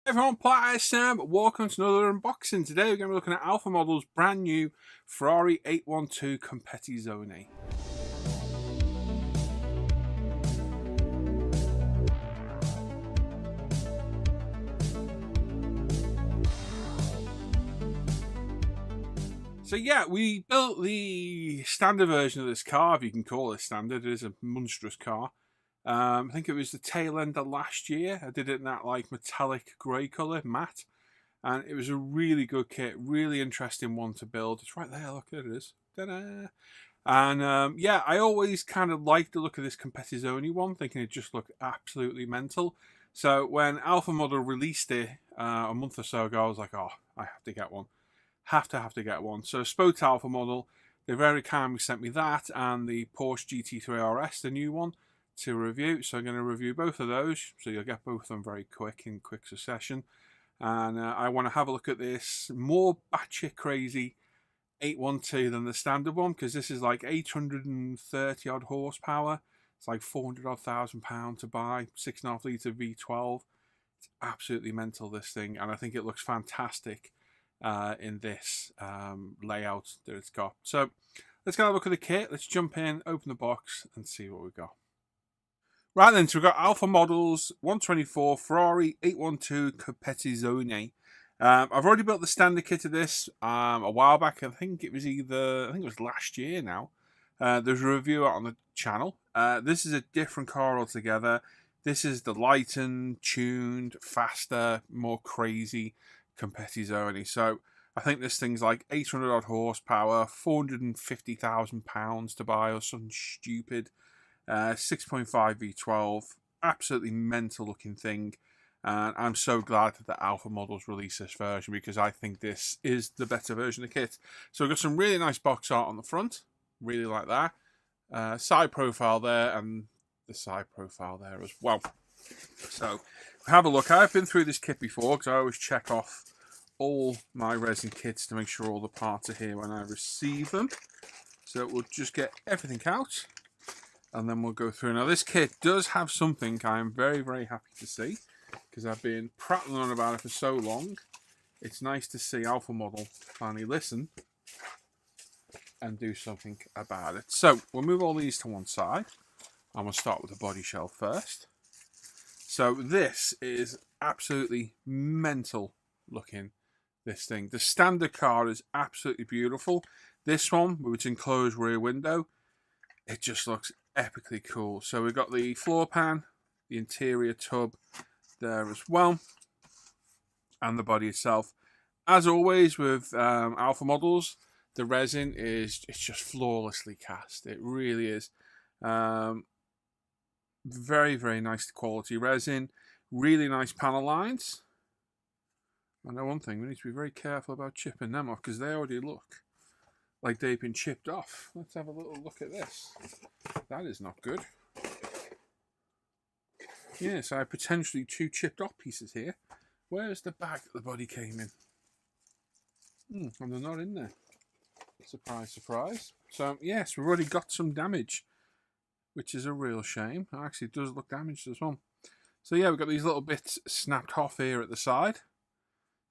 Everyone, Platter Sam, welcome to another unboxing. Today we're going to be looking at Alpha Model's brand new Ferrari 812 Competizione. So yeah, we built the standard version of this car, if you can call it standard. It is a monstrous car. I think it was the tail end of last year. I did it in that like metallic grey colour, matte. And it was a really good kit, really interesting one to build. It's right there, look, there it is. Ta-da! And yeah, I always kind of liked the look of this Competizione one, thinking it just looked absolutely mental. So when Alpha Model released it a month or so ago, I was like, oh, I have to get one. Have to get one. So I spoke to Alpha Model. They very kindly sent me that and the Porsche GT3 RS, the new one, to review. So I'm going to review both of those. So you'll get both of them very quick in quick succession. And I want to have a look at this more batshit crazy 812 than the standard one, because this is like 830 odd horsepower. It's like 400 odd £1,000 to buy, 6.5 litre V12. It's absolutely mental, this thing, and I think it looks fantastic in this layout that it's got. So let's go have a look at the kit. Let's jump in, open the box, and see what we've got. Right then, so we've got Alpha Models 124 Ferrari 812 Competizione. I've already built the standard kit of this a while back. I think it was last year now. There's a review out on the channel. This is a different car altogether. This is the lightened, tuned, faster, more crazy Competizione. So I think this thing's like 800 odd horsepower, £450,000 to buy or something stupid. 6.5 V12, absolutely mental looking thing, and I'm so glad that the Alpha Models released this version, because I think this is the better version of the kit. So we've got some really nice box art on the front, really like that, side profile there, and the side profile there as well. So have a look. I've been through this kit before, because I always check off all my resin kits to make sure all the parts are here when I receive them. So we'll just get everything out, and then we'll go through. Now this kit does have something I am very, very happy to see, because I've been prattling on about it for so long. It's nice to see Alpha Model finally listen and do something about it. So we'll move all these to one side, and we'll start with the body shell first. So this is absolutely mental looking, this thing. The standard car is absolutely beautiful. This one, with its enclosed rear window, it just looks epically cool. So we've got the floor pan, the interior tub there as well, and the body itself. As always with Alpha Models, the resin it's just flawlessly cast. It really is. Very, very nice quality resin. Really nice panel lines. I know one thing, we need to be very careful about chipping them off, because they already look like they've been chipped off. Let's have a little look at this. That is not good. Yes, I have potentially two chipped off pieces here. Where's the bag that the body came in? And they're not in there. Surprise, surprise. So yes, we've already got some damage, which is a real shame. Actually, it does look damaged as well. So yeah, we've got these little bits snapped off here at the side.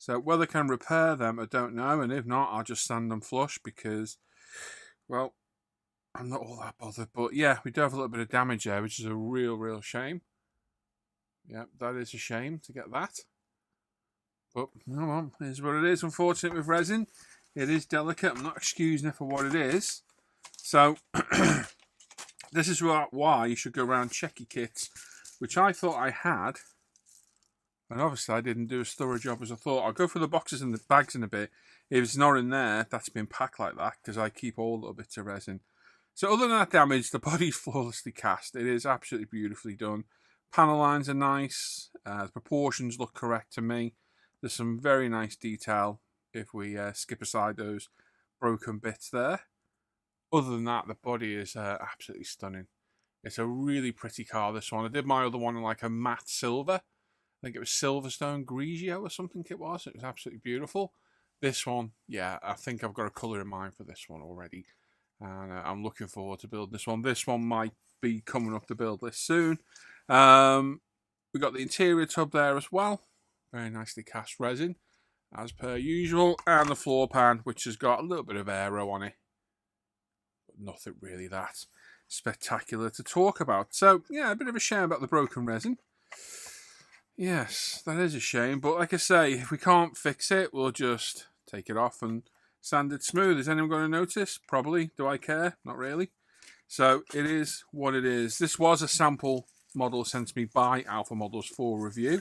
So whether I can repair them, I don't know. And if not, I'll just sand them flush, because, well, I'm not all that bothered. But yeah, we do have a little bit of damage there, which is a real, real shame. Yeah, that is a shame to get that. But, no, well, it is what it is. Unfortunate with resin. It is delicate. I'm not excusing it for what it is. So, this is why you should go around check your kits, which I thought I had. And obviously I didn't do as thorough a job as I thought. I'll go through the boxes and the bags in a bit. If it's not in there, that's been packed like that, because I keep all little bits of resin. So other than that damage, the body's flawlessly cast. It is absolutely beautifully done. Panel lines are nice. The proportions look correct to me. There's some very nice detail if we skip aside those broken bits there. Other than that, the body is absolutely stunning. It's a really pretty car, this one. I did my other one in like a matte silver. I think it was Silverstone Grigio or something it was. It was absolutely beautiful. This one, yeah, I think I've got a colour in mind for this one already. And I'm looking forward to building this one. This one might be coming up the build list soon. We've got the interior tub there as well. Very nicely cast resin, as per usual. And the floor pan, which has got a little bit of aero on it. But nothing really that spectacular to talk about. So, yeah, a bit of a shame about the broken resin. Yes, that is a shame. But like I say, if we can't fix it, we'll just take it off and sand it smooth. Is anyone going to notice? Probably. Do I care? Not really. So it is what it is. This was a sample model sent to me by Alpha Models for review.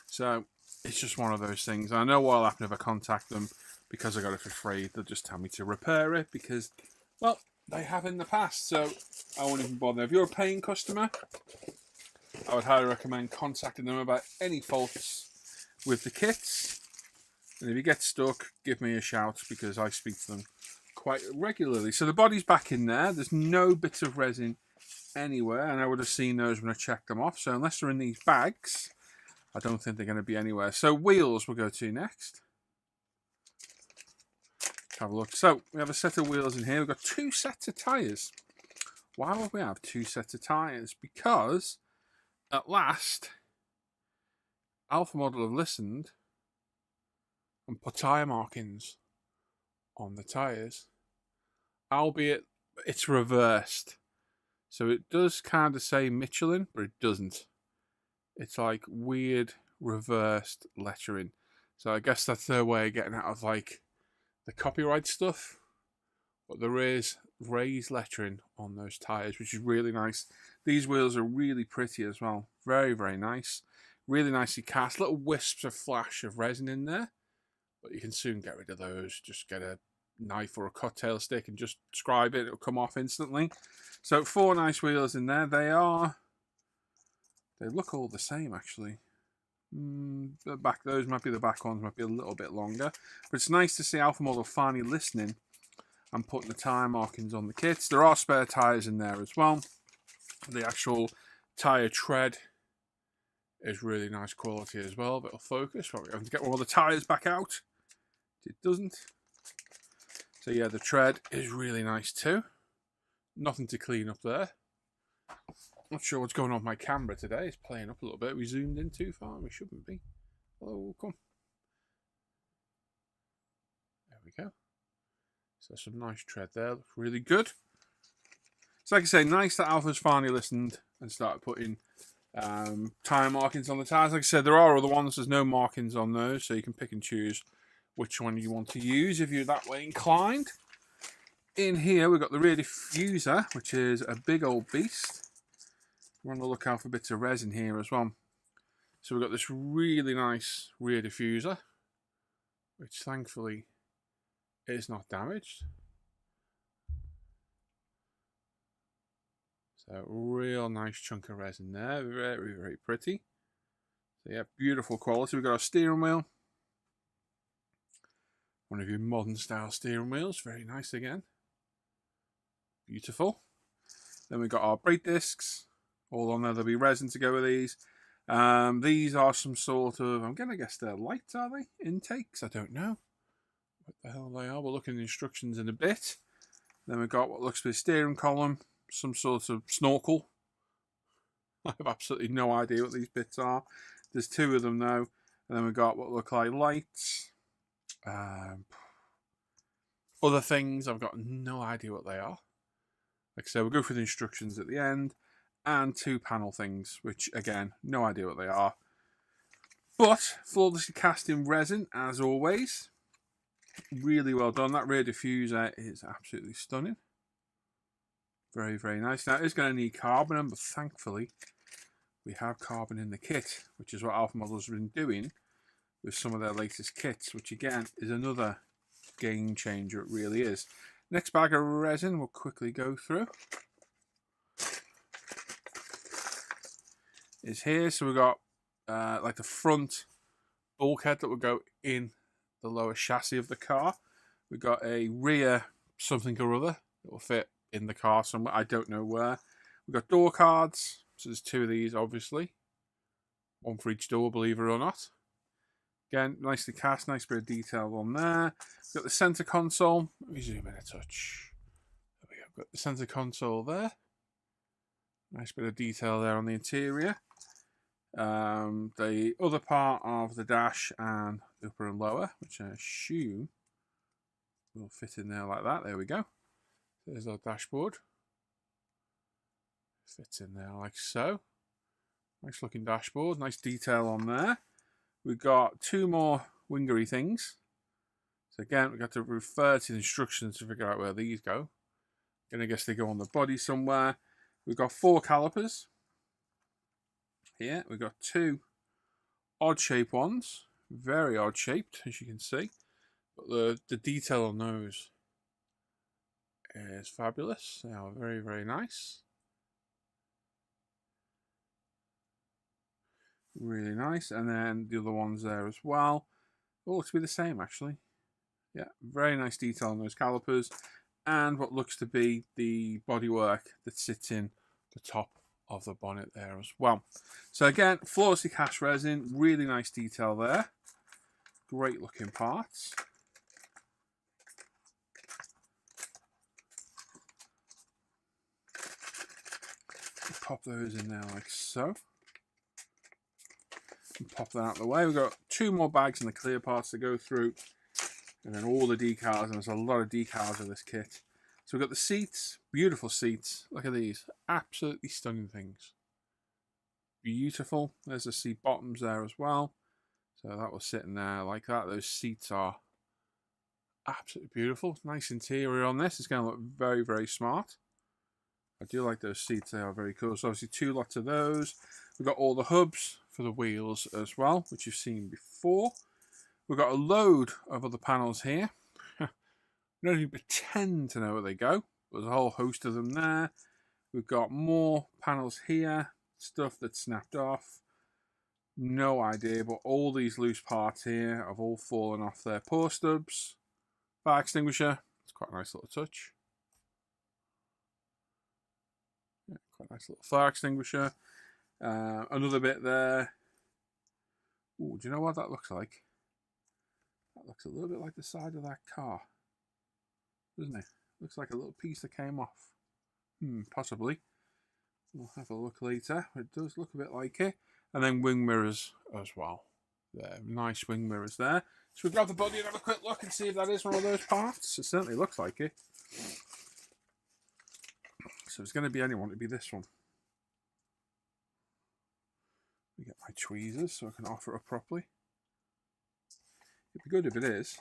So it's just one of those things. I know what'll happen if I contact them, because I got it for free. They'll just tell me to repair it because, well, they have in the past. So I won't even bother. If you're a paying customer, I would highly recommend contacting them about any faults with the kits. And if you get stuck, give me a shout, because I speak to them quite regularly. So the body's back in there. There's no bits of resin anywhere, and I would have seen those when I checked them off. So unless they're in these bags, I don't think they're going to be anywhere. So wheels we'll go to next. Have a look. So we have a set of wheels in here. We've got 2 sets of tyres. Why would we have 2 sets of tyres? Because at last, Alpha Model have listened and put tyre markings on the tyres, albeit it's reversed. So it does kind of say Michelin, but it doesn't. It's like weird reversed lettering. So I guess that's their way of getting out of like the copyright stuff. But there is raised lettering on those tyres, which is really nice. These wheels are really pretty as well. Very, very nice. Really nicely cast. Little wisps of flash of resin in there. But you can soon get rid of those. Just get a knife or a cocktail stick and just scribe it. It'll come off instantly. So 4 nice wheels in there. They look all the same, actually. The back, those might be the back ones, might be a little bit longer. But it's nice to see Alpha Model finally listening and putting the tyre markings on the kits. There are spare tyres in there as well. The actual tyre tread is really nice quality as well. But it'll focus. Probably have to get all the tyres back out. It doesn't. So yeah, the tread is really nice too. Nothing to clean up there. Not sure what's going on with my camera today. It's playing up a little bit. We zoomed in too far. We shouldn't be. Hello, come. There we go. So some nice tread there. Looks really good. So like I say, nice that Alpha's finally listened and started putting tyre markings on the tyres. Like I said, there are other ones. There's no markings on those, so you can pick and choose which one you want to use if you're that way inclined. In here, we've got the rear diffuser, which is a big old beast. We're on the lookout for bits of resin here as well. So we've got this really nice rear diffuser, which thankfully is not damaged. So real nice chunk of resin there. Very, very pretty. So yeah, beautiful quality. We've got our steering wheel. One of your modern style steering wheels. Very nice again. Beautiful. Then we've got our brake discs. All on there. There'll be resin to go with these. These are some sort of, I'm going to guess they're lights, are they? Intakes? I don't know what the hell they are. We'll look in the instructions in a bit. Then we've got what looks to be a steering column. Some sort of snorkel. I have absolutely no idea what these bits are. There's 2 of them though. And then we've got what look like lights. Other things, I've got no idea what they are. Like I said, we'll go through the instructions at the end. And 2 panel things, which again, no idea what they are. But flawlessly cast in resin, as always. Really well done. That rear diffuser is absolutely stunning. Very, very nice. Now, it is going to need carbon, but thankfully, we have carbon in the kit, which is what Alpha Models have been doing with some of their latest kits, which again is another game changer. It really is. Next bag of resin we'll quickly go through is here. So we've got like the front bulkhead that will go in the lower chassis of the car. We've got a rear something or other that will fit in the car somewhere. I don't know where. We've got door cards. So there's 2 of these, obviously. 1 for each door, believe it or not. Again, nicely cast, nice bit of detail on there. We've got the center console. Let me zoom in a touch. There we go. We've got the center console there. Nice bit of detail there on the interior. the other part of the dash and the upper and lower, which I assume will fit in there like that. There we go. There's our dashboard. Fits in there like so. Nice looking dashboard, nice detail on there. We've got two more wingery things. So again, we've got to refer to the instructions to figure out where these go. And I guess they go on the body somewhere. We've got 4 calipers. Here, we've got 2 odd shaped ones. Very odd shaped, as you can see. But the detail on those is fabulous. They are very, very nice. Really nice. And then the other ones there as well. All looks to be the same, actually. Yeah, very nice detail on those calipers. And what looks to be the bodywork that sits in the top of the bonnet there as well. So again, flawlessly cast resin, really nice detail there. Great looking parts. Pop those in there like so. And pop that out of the way. We've got 2 more bags in the clear parts to go through. And then all the decals, and there's a lot of decals in this kit. So we've got the seats, beautiful seats. Look at these, absolutely stunning things. Beautiful. There's the seat bottoms there as well. So that will sit in there like that. Those seats are absolutely beautiful. Nice interior on this. It's going to look very, very smart. I do like those seats. They are very cool. So obviously 2 lots of those. We've got all the hubs for the wheels as well, which you've seen before. We've got a load of other panels here. We don't even pretend to know where they go. There's a whole host of them there. We've got more panels here. Stuff that's snapped off. No idea, but all these loose parts here have all fallen off their pour stubs. Fire extinguisher. It's quite a nice little touch. Yeah, quite a nice little fire extinguisher. Another bit there. Ooh, do you know what that looks like? That looks a little bit like the side of that car, doesn't it? Looks like a little piece that came off. Possibly. We'll have a look later. It does look a bit like it. And then wing mirrors as well. There, nice wing mirrors there. So we grab the body and have a quick look and see if that is one of those parts. It certainly looks like it. So it's going to be anyone, it'd be this one. We get my tweezers so I can offer it up properly. It'd be good if it is.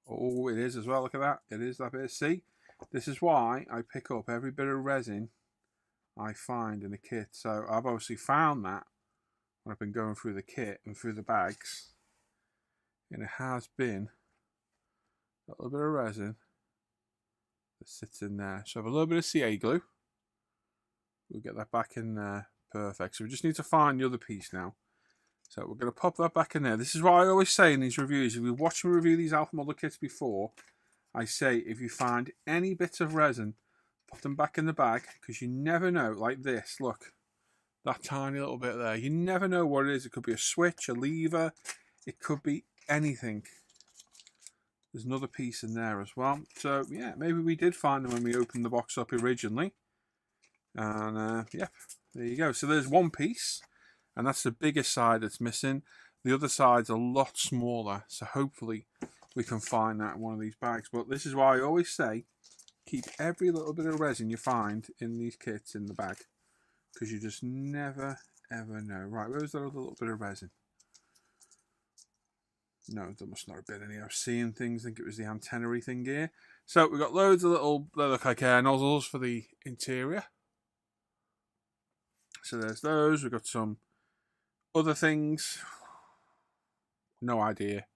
Oh, it is as well. Look at that. It is that bit. See, this is why I pick up every bit of resin I find in the kit. So I've obviously found that when I've been going through the kit and through the bags. And it has been a little bit of resin that sits in there. So I have a little bit of CA glue. We'll get that back in there. Perfect. So we just need to find the other piece now. So we're going to pop that back in there. This is what I always say in these reviews. If you watch me review these Alpha model kits before, I say if you find any bits of resin, put them back in the bag, because you never know. Like this, look, that tiny little bit there. You never know what it is. It could be a switch, a lever. It could be anything. There's another piece in there as well. So yeah, maybe we did find them when we opened the box up originally. And yep, there you go. So there's one piece. And that's the biggest side that's missing. The other side's a lot smaller. So hopefully we can find that in one of these bags. But this is why I always say, keep every little bit of resin you find in these kits in the bag. Because you just never, ever know. Right, where's that other little bit of resin? No, there must not have been any. I was seeing things. I think it was the antenna-y thing here. So we've got loads of little, they look like air nozzles for the interior. So there's those. We've got some other things, no idea.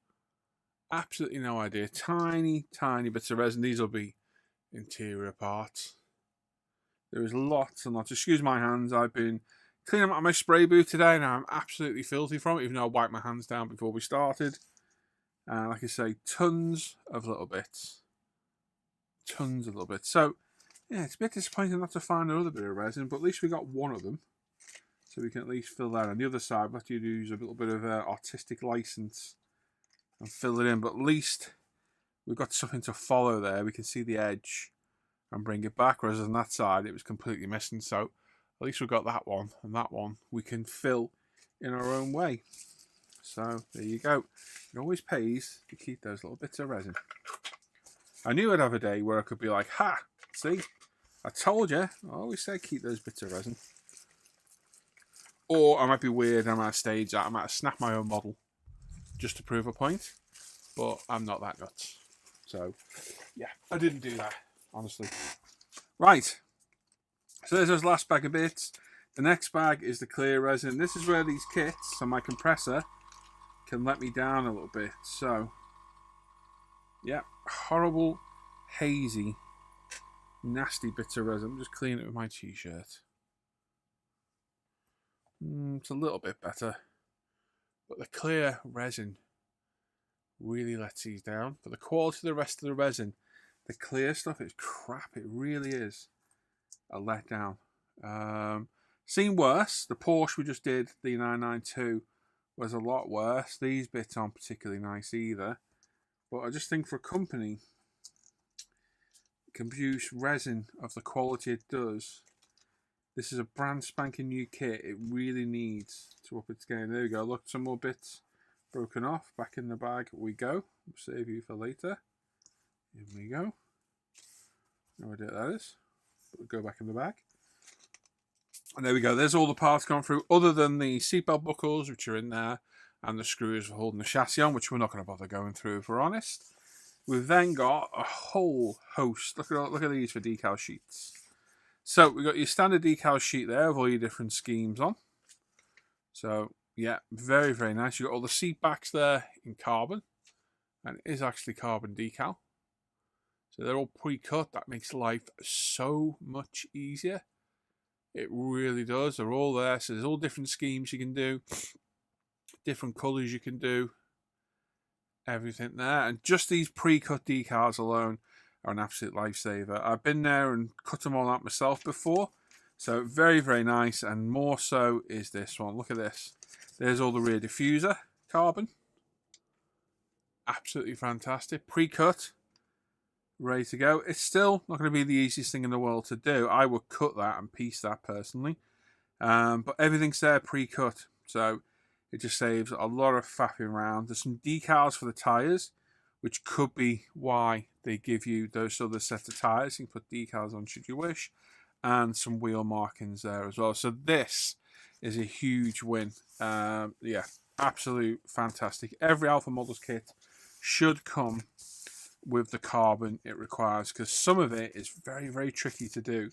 Absolutely no idea. Tiny, tiny bits of resin. These will be interior parts. There is lots and lots. Excuse my hands. I've been cleaning out my spray booth today. Now I'm absolutely filthy from it, even though I wiped my hands down before we started. Like I say, tons of little bits. Tons of little bits. So, yeah, it's a bit disappointing not to find another bit of resin, but at least we got one of them. So we can at least fill that. On the other side, we'll have to use a little bit of artistic license and fill it in. But at least we've got something to follow there. We can see the edge and bring it back, whereas on that side it was completely missing. So at least we've got that one, and that one we can fill in our own way. So there you go. It always pays to keep those little bits of resin. I knew I'd have a day where I could be like, ha, see, I told you. I always said keep those bits of resin. Or I might be weird, I'm at a stage that I might snap my own model just to prove a point, but I'm not that nuts. So yeah, I didn't do that, honestly. Right, so there's this last bag of bits. The next bag is the clear resin. This is where these kits and my compressor can let me down a little bit. So yeah, horrible, hazy, nasty bits of resin. I'm just cleaning it with my t-shirt. It's a little bit better, but the clear resin really lets these down. But the quality of the rest of the resin, the clear stuff is crap. It really is a letdown. Seen worse. The Porsche we just did, the 992, was a lot worse. These bits aren't particularly nice either. But I just think for a company that can produce resin of the quality it does, this is a brand spanking new kit. It really needs to up its game. There we go. Look, some more bits broken off. Back in the bag we go. Save you for later. Here we go. No idea what that is. But we'll go back in the bag. And there we go. There's all the parts gone through, other than the seatbelt buckles, which are in there, and the screws for holding the chassis on, which we're not going to bother going through if we're honest. We've then got a whole host. Look at these for decal sheets. So we've got your standard decal sheet there with all your different schemes on. So yeah, very, very nice. You've got all the seat backs there in carbon, and it is actually carbon decal. So they're all pre-cut. That makes life so much easier. It really does. They're all there. So there's all different schemes you can do, different colours you can do, everything there. And just these pre-cut decals alone are an absolute lifesaver. I've been there and cut them all out myself before. So very, very nice. And more so is this one. Look at this. There's all the rear diffuser carbon. Absolutely fantastic. Pre-cut. Ready to go. It's still not going to be the easiest thing in the world to do. I would cut that and piece that personally. But everything's there pre-cut. So it just saves a lot of faffing around. There's some decals for the tyres, which could be why they give you those other set of tyres. You can put decals on should you wish. And some wheel markings there as well. So this is a huge win. Yeah, absolute fantastic. Every Alpha Models kit should come with the carbon it requires, because some of it is very, very tricky to do.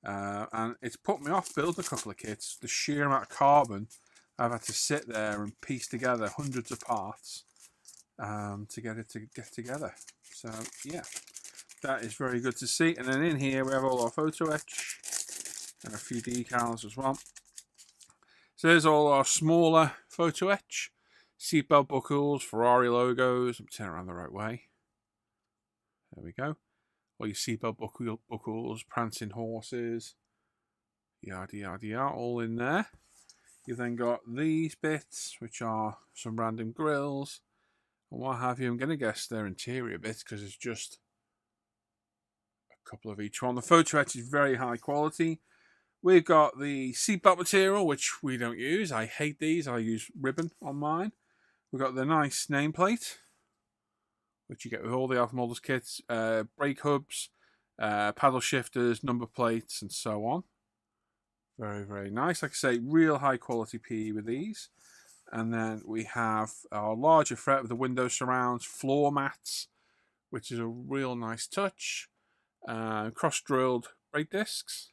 And it's put me off building a couple of kits. The sheer amount of carbon I've had to sit there and piece together hundreds of parts to get it to get together. So yeah, that is very good to see. And then in here we have all our photo etch and a few decals as well. So there's all our smaller photo etch, seatbelt buckles, Ferrari logos. I'm turning around the right way. There we go. All your seatbelt buckles, prancing horses, yada yada yada, all in there. You've then got these bits, which are some random grills and what have you. I'm going to guess they're interior bits because it's just a couple of each one. The photo etch is very high quality. We've got the seatbelt material, which we don't use. I hate these. I use ribbon on mine. We've got the nice nameplate, which you get with all the Alpha Models kits, brake hubs, paddle shifters, number plates, and so on. Very, very nice. Like I say, real high quality PE with these. And then we have our larger fret with the window surrounds, floor mats, which is a real nice touch. Cross-drilled brake discs,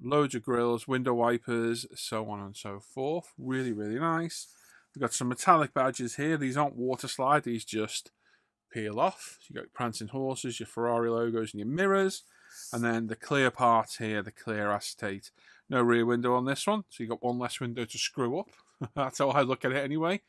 loads of grills, window wipers, so on and so forth. Really, really nice. We've got some metallic badges here. These aren't water slide, these just peel off. So you've got prancing horses, your Ferrari logos, and your mirrors. And then the clear part here, the clear acetate. No rear window on this one, so you've got one less window to screw up. That's how I look at it anyway.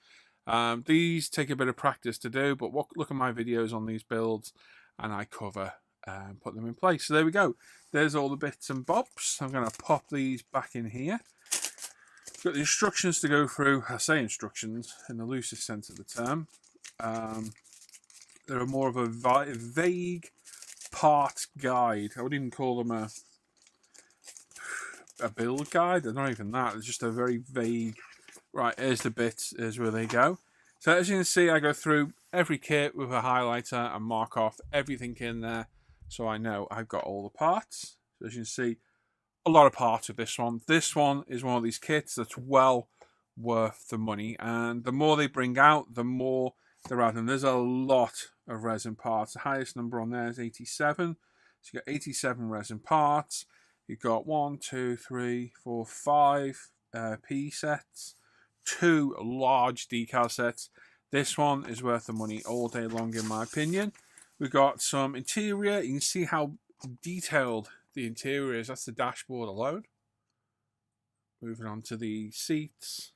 These take a bit of practice to do, but look at my videos on these builds, and I cover and put them in place. So there we go. There's all the bits and bobs. I'm going to pop these back in here. Got the instructions to go through. I say instructions in the loosest sense of the term. They're more of a vague part guide. I wouldn't even call them a build guide. They're not even that. It's just a very vague. Right, here's the bits. Here's where they go. So as you can see, I go through every kit with a highlighter and mark off everything in there, so I know I've got all the parts. So as you can see, a lot of parts of this one. This one is one of these kits that's well worth the money, and the more they bring out, the more they're adding. There's a lot of resin parts. The highest number on there is 87. So you got 87 resin parts. You've got 1, 2, 3, 4, 5 P sets, 2 large decal sets. This one is worth the money all day long, in my opinion. We've got some interior. You can see how detailed the interior is. That's the dashboard alone. Moving on to the seats,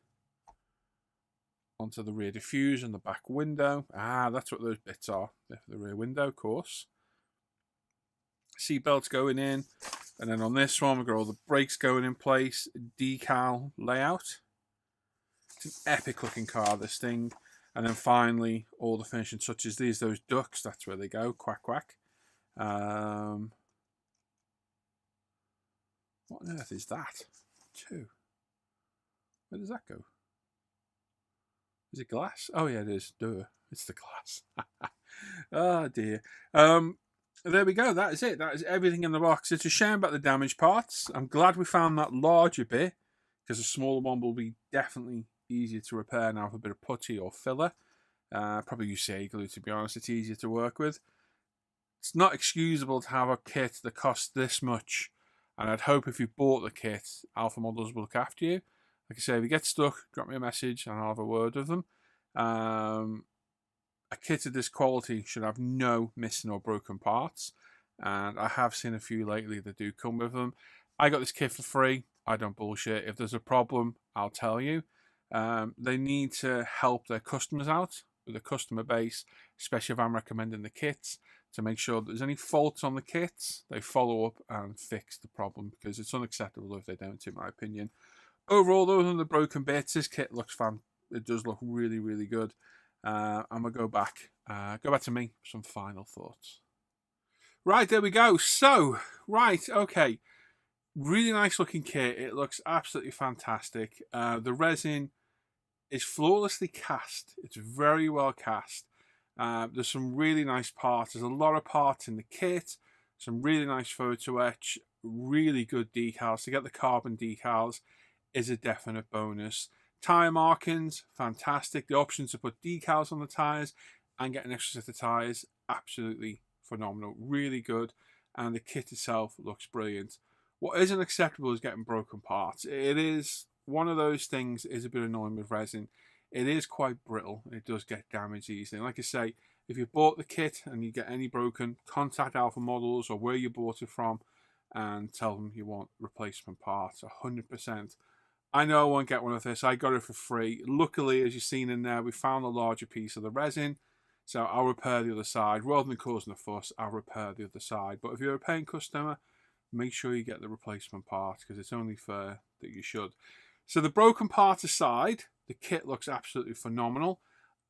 onto the rear diffuser and the back window. That's what those bits are. They're for the rear window, of course. Seat belts going in, and then on this one we've got all the brakes going in place. Decal layout. It's an epic looking car, this thing. And then finally, all the finishing touches. Those ducks, that's where they go. Quack, quack. What on earth is that? 2. Where does that go? Is it glass? Oh, yeah, it is. Duh. It's the glass. Oh, dear. There we go. That is it. That is everything in the box. It's a shame about the damaged parts. I'm glad we found that larger bit, because a smaller one will be definitely easier to repair now with a bit of putty or filler. Probably use CA glue, to be honest. It's easier to work with. It's not excusable to have a kit that costs this much, and I'd hope if you bought the kit, Alpha Models will look after you. Like I say, if you get stuck, drop me a message and I'll have a word with them. A kit of this quality should have no missing or broken parts, and I have seen a few lately that do come with them. I got this kit for free. I don't bullshit. If there's a problem, I'll tell you. They need to help their customers out with the customer base, especially if I'm recommending the kits, to make sure that there's any faults on the kits, they follow up and fix the problem, because it's unacceptable if they don't, in my opinion. Overall, those are the broken bits. This kit looks fun. It does look really, really good. I'm gonna go back to me for some final thoughts. Right, there we go. So, right, okay. Really nice looking kit. It looks absolutely fantastic. The resin is flawlessly cast. It's very well cast. There's some really nice parts. There's a lot of parts in the kit. Some really nice photo etch. Really good decals. To get the carbon decals is a definite bonus. Tyre markings, fantastic. The option to put decals on the tyres and get an extra set of tyres, absolutely phenomenal. Really good. And the kit itself looks brilliant. What isn't acceptable is getting broken parts. It is one of those things, is a bit annoying with resin. It is quite brittle. It does get damaged easily. Like I say, if you bought the kit and you get any broken, contact Alpha Models or where you bought it from and tell them you want replacement parts, 100%. I know I won't get one of this. I got it for free. Luckily, as you've seen in there, we found a larger piece of the resin. So I'll repair the other side. Rather than causing a fuss, I'll repair the other side. But if you're a paying customer, make sure you get the replacement part, because it's only fair that you should. So the broken part aside, the kit looks absolutely phenomenal.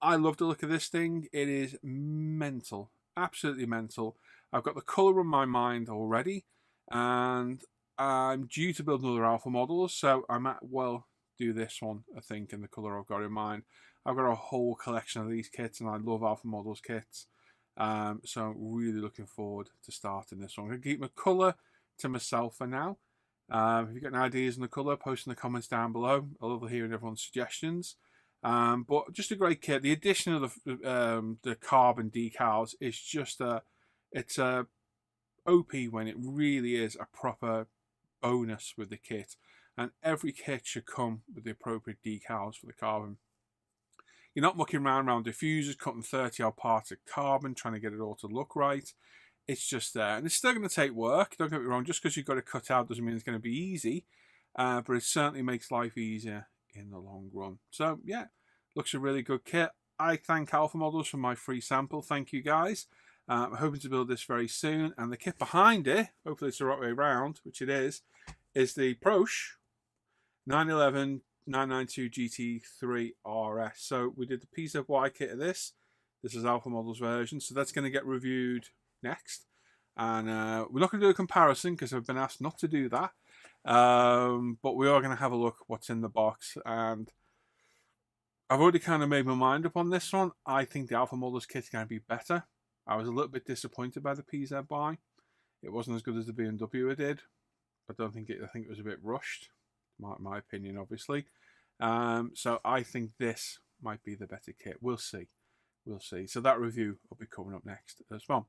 I love the look of this thing. It is mental. Absolutely mental. I've got the colour in my mind already. And I'm due to build another Alpha Models, so I might well do this one, I think, in the colour I've got in mind. I've got a whole collection of these kits, and I love Alpha Models kits. So I'm really looking forward to starting this one. I'm going to keep my colour to myself for now. If you've got any ideas on the colour, post in the comments down below. I love hearing everyone's suggestions. But just a great kit. The addition of the carbon decals is just it's a OP when it really is a proper bonus with the kit, and every kit should come with the appropriate decals for the carbon. You're not mucking around diffusers, cutting 30 odd parts of carbon, trying to get it all to look right. It's just there, and it's still going to take work. Don't get me wrong, just because you've got it cut out doesn't mean it's going to be easy, but it certainly makes life easier in the long run. So yeah, looks a really good kit. I thank Alpha Models for my free sample. Thank you guys. I'm hoping to build this very soon, and the kit behind it, hopefully it's the right way around, which it is the Proche 911 992 GT3 RS. So we did the PZY kit of this. This is Alpha Models version, so that's going to get reviewed next. And we're not going to do a comparison because I've been asked not to do that. But we are going to have a look what's in the box. And I've already kind of made my mind up on this one. I think the Alpha Molders kit's going to be better. I was a little bit disappointed by the PZY. It wasn't as good as the BMW did. I think it was a bit rushed. My opinion, obviously. So I think this might be the better kit. We'll see. We'll see. So that review will be coming up next as well.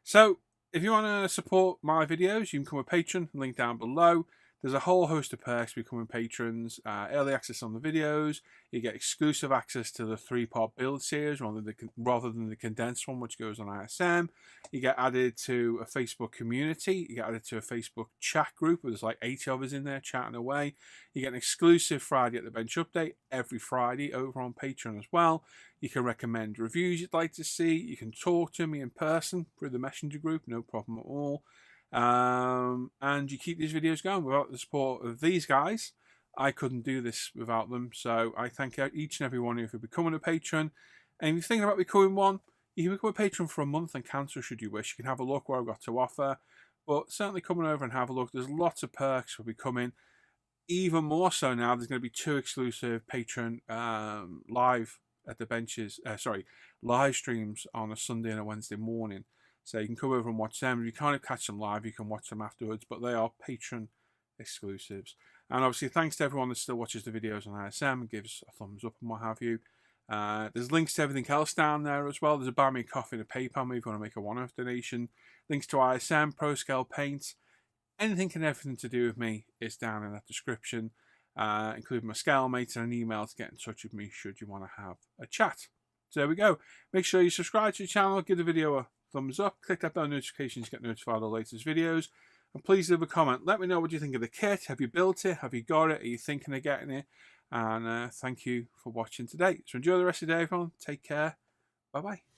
So if you want to support my videos, you can become a patron. Link down below. There's a whole host of perks for becoming patrons. Early access on the videos. You get exclusive access to the 3-part build series rather than the condensed one, which goes on ISM. You get added to a Facebook community. You get added to a Facebook chat group where there's like 80 of us in there chatting away. You get an exclusive Friday at the Bench update every Friday over on Patreon as well. You can recommend reviews you'd like to see. You can talk to me in person through the Messenger group, no problem at all. And you keep these videos going. Without the support of these guys, I couldn't do this without them. So I thank each and every one of you for becoming a patron. And if you're thinking about becoming one, you can become a patron for a month and cancel should you wish. You can have a look what I've got to offer. But certainly coming over and have a look. There's lots of perks for becoming. Even more so now, there's going to be 2 exclusive patron live at the benches. Live streams on a Sunday and a Wednesday morning. So you can come over and watch them. If you can't catch them live, you can watch them afterwards. But they are patron exclusives. And obviously, thanks to everyone that still watches the videos on ISM and gives a thumbs up and what have you. There's links to everything else down there as well. There's a Buy Me a Coffee and a PayPal if you want to make a one-off donation. Links to ISM, Pro Scale Paints. Anything and everything to do with me is down in that description, including my scale mates and an email to get in touch with me should you want to have a chat. So there we go. Make sure you subscribe to the channel, give the video a thumbs up, click that bell notification to get notified of the latest videos, and please leave a comment. Let me know what you think of the kit. Have you built it? Have you got it? Are you thinking of getting it? And thank you for watching today. So enjoy the rest of the day, everyone. Take care. Bye-bye.